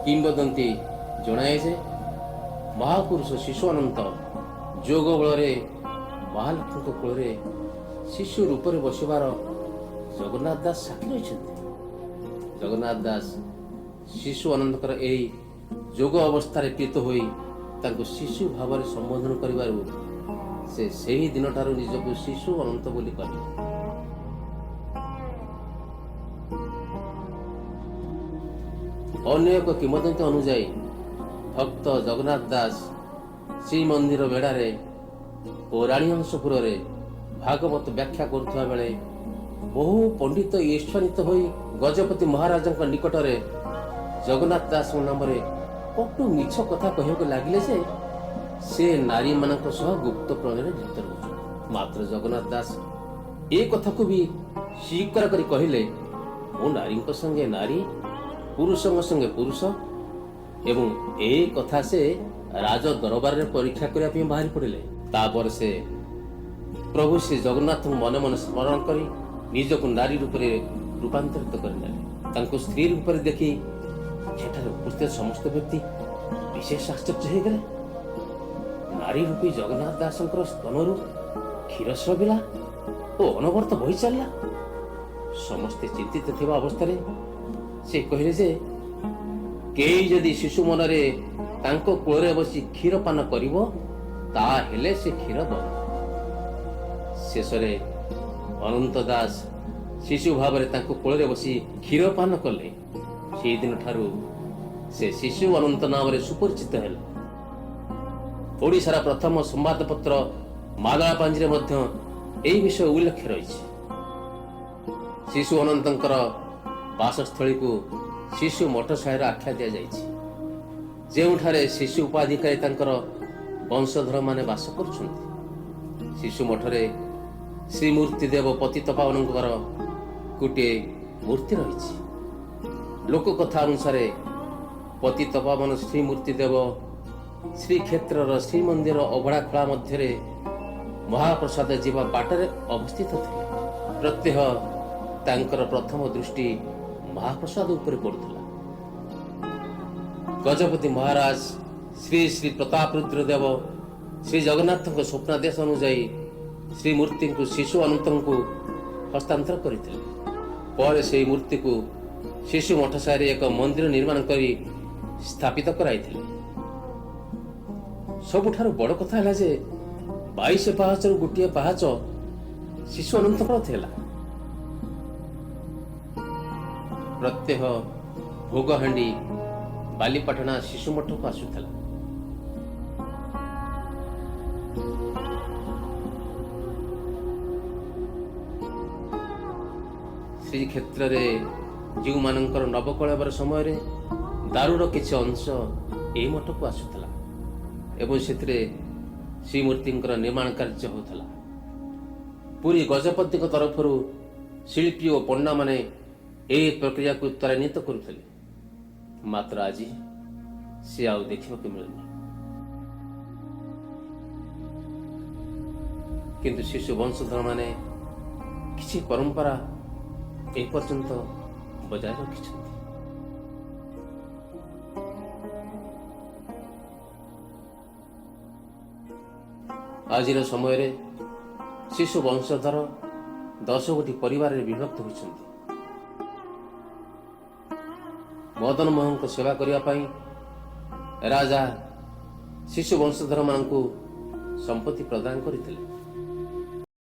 କିମ୍ବଦନ୍ତୀ ଜଣାଏ ଯେ ମହାପୁରୁଷ ଶିଶୁ ଅନନ୍ତ ଯୋଗ ବଳରେ ମହାଲକ୍ଷ୍ମୀଙ୍କ କୋଳରେ ଶିଶୁ ରୂପରେ ବସିବାର ଜଗନ୍ନାଥ ଦାସ ସାକ୍ଷୀ ରହିଛନ୍ତି। ଜଗନ୍ନାଥ ଦାସ ଶିଶୁ ଅନନ୍ତଙ୍କର ଏହି ଯୋଗ ଅବସ୍ଥାରେ ପ୍ରୀତ ହୋଇ ତାଙ୍କୁ ଶିଶୁ ଭାବରେ ସମ୍ବୋଧନ କରିବାରୁ ସେ ସେହି ଦିନଠାରୁ ନିଜକୁ ଶିଶୁ ଅନନ୍ତ ବୋଲି କହିଲେ। ଅନ୍ୟ ଏକ କିମ୍ବଦନ୍ତୀ ଅନୁଯାୟୀ ଭକ୍ତ ଜଗନ୍ନାଥ ଦାସ ଶ୍ରୀମନ୍ଦିର ବେଢ଼ାରେ ଓ ରାଣୀହଂସପୁରରେ ଭାଗବତ ବ୍ୟାଖ୍ୟା କରୁଥିବା ବେଳେ ବହୁ ପଣ୍ଡିତ ଈର୍ଷାନ୍ୱିତ ହୋଇ ଗଜପତି ମହାରାଜଙ୍କ ନିକଟରେ ଜଗନ୍ନାଥ ଦାସଙ୍କ ନାମରେ କଟୁ ମିଛ କଥା କହିବାକୁ ଲାଗିଲେ ଯେ ସେ ନାରୀମାନଙ୍କ ସହ ଗୁପ୍ତ ପ୍ରଣୟରେ ଲିପ୍ତ ରହୁଛନ୍ତି। ମାତ୍ର ଜଗନ୍ନାଥ ଦାସ ଏ କଥାକୁ ବି ସ୍ୱୀକାର କରି କହିଲେ, ମୁଁ ନାରୀଙ୍କ ସଙ୍ଗେ ନାରୀ, ପୁରୁଷଙ୍କ ସଙ୍ଗେ ପୁରୁଷ, ଏବଂ ଏ କଥା ସେ ରାଜ ଦରବାରରେ ପରୀକ୍ଷା କରିବା ପାଇଁ ବାହାରି ପଡ଼ିଲେ। ତାପରେ ସେ ପ୍ରଭୁ ଶ୍ରୀ ଜଗନ୍ନାଥଙ୍କୁ ମନେ ମନେ ସ୍ମରଣ କରି ନିଜକୁ ନାରୀ ରୂପରେ ରୂପାନ୍ତରିତ କରିନେଲେ। ତାଙ୍କୁ ସ୍ତ୍ରୀ ରୂପରେ ଦେଖି ସେଠାରେ ଉପସ୍ଥିତ ସମସ୍ତ ବ୍ୟକ୍ତି ବିଶେଷ ଆଶ୍ଚର୍ଯ୍ୟ ହୋଇଗଲେ। ନାରୀ ରୂପୀ ଜଗନ୍ନାଥ ଦାସଙ୍କର ସ୍ତନରୁ କ୍ଷୀର ସ୍ରବିଲା ଓ ଅନବରତ ବହି ଚାଲିଲା। ସମସ୍ତେ ଚିନ୍ତିତ ଥିବା ଅବସ୍ଥାରେ ସେ କହିଲେ ଯେ କେହି ଯଦି ଶିଶୁ ମନରେ ତାଙ୍କ କୋଳରେ ବସି କ୍ଷୀର ପାନ କରିବ ତାହେଲେ ସେ କ୍ଷୀର ଦବ। ଶେଷରେ ଅନନ୍ତ ଦାସ ଶିଶୁ ଭାବରେ ତାଙ୍କ କୋଳରେ ବସି କ୍ଷୀର ପାନ କଲେ। ସେହିଦିନ ଠାରୁ ସେ ଶିଶୁ ଅନନ୍ତ ନାମରେ ସୁପରିଚିତ ହେଲେ। ଓଡ଼ିଶାର ପ୍ରଥମ ସମ୍ବାଦପତ୍ର ମାଦଳାପାଞ୍ଜିରେ ମଧ୍ୟ ଏହି ବିଷୟ ଉଲ୍ଲେଖ ରହିଛି। ଶିଶୁ ଅନନ୍ତଙ୍କର ବାସସ୍ଥଳୀକୁ ଶିଶୁ ମଠ ସାହିର ଆଖ୍ୟା ଦିଆଯାଇଛି, ଯେଉଁଠାରେ ଶିଶୁ ଉପାଧିକାରୀ ତାଙ୍କର ବଂଶଧରମାନେ ବାସ କରୁଛନ୍ତି। ଶିଶୁ ମଠରେ ଶ୍ରୀମୂର୍ତ୍ତି ଦେବ ପତିତ ପାବନଙ୍କର ଗୋଟିଏ ମୂର୍ତ୍ତି ରହିଛି। ଲୋକକଥା ଅନୁସାରେ ପତିତ ପାବନ ଶ୍ରୀମୂର୍ତ୍ତି ଦେବ ଶ୍ରୀକ୍ଷେତ୍ରର ଶ୍ରୀମନ୍ଦିର ଅଭଡ଼ା ଖୋଳା ମଧ୍ୟରେ ମହାପ୍ରସାଦ ଯିବା ବାଟରେ ଅବସ୍ଥିତ ଥିଲେ। ପ୍ରତ୍ୟହ ତାଙ୍କର ପ୍ରଥମ ଦୃଷ୍ଟି ମହାପ୍ରସାଦ ଉପରେ ପଡୁଥିଲା। ଗଜପତି ମହାରାଜ ଶ୍ରୀ ଶ୍ରୀ ପ୍ରତାପରୁଦ୍ର ଦେବ ଶ୍ରୀ ଜଗନ୍ନାଥଙ୍କ ସ୍ୱପ୍ନାଦେଶ ଅନୁଯାୟୀ ଶ୍ରୀମୂର୍ତ୍ତିଙ୍କୁ ଶିଶୁ ଅନନ୍ତଙ୍କୁ ହସ୍ତାନ୍ତର କରିଥିଲେ। ପରେ ସେହି ମୂର୍ତ୍ତିକୁ ଶିଶୁ ମଠ ସାହିରେ ଏକ ମନ୍ଦିର ନିର୍ମାଣ କରି ସ୍ଥାପିତ କରାଇଥିଲେ। ସବୁଠାରୁ ବଡ଼ କଥା ହେଲା ଯେ 22 ପାହାଚରୁ ଗୋଟିଏ ପାହାଚ ଶିଶୁ ଅନନ୍ତଙ୍କର ଥିଲା। ପ୍ରତ୍ୟହ ଭୋଗହାଣ୍ଡି ବାଲିପାଟଣା ଶିଶୁ ମଠକୁ ଆସୁଥିଲା। ଶ୍ରୀକ୍ଷେତ୍ରରେ ଯେଉଁମାନଙ୍କର ନବକଳେବର ସମୟରେ ଦାରୁର କିଛି ଅଂଶ ଏହି ମଠକୁ ଆସୁଥିଲା ଏବଂ ସେଥିରେ ଶ୍ରୀମୂର୍ତ୍ତିଙ୍କର ନିର୍ମାଣ କାର୍ଯ୍ୟ ହେଉଥିଲା। ପୁରୀ ଗଜପତିଙ୍କ ତରଫରୁ ଶିଳ୍ପୀ ଓ ପଣ୍ଡାମାନେ ଏହି ପ୍ରକ୍ରିୟାକୁ ତ୍ୱରାନ୍ୱିତ କରୁଥିଲେ। ମାତ୍ର ଆଜି ସେ ଆଉ ଦେଖିବାକୁ ମିଳୁନି। କିନ୍ତୁ ଶିଶୁ ବଂଶଧରମାନେ କିଛି ପରମ୍ପରା ଏପର୍ଯ୍ୟନ୍ତ ବଜାୟ ରଖିଛନ୍ତି। ଆଜିର ସମୟରେ ଶିଶୁ ବଂଶଧର 10 ଗୋଟି ପରିବାରରେ ବିଭକ୍ତ ହୋଇଛନ୍ତି। ମଦନ ମୋହନଙ୍କ ସେବା କରିବା ପାଇଁ ରାଜା ଶିଶୁ ବଂଶଧରମାନଙ୍କୁ ସମ୍ପତ୍ତି ପ୍ରଦାନ କରିଥିଲେ।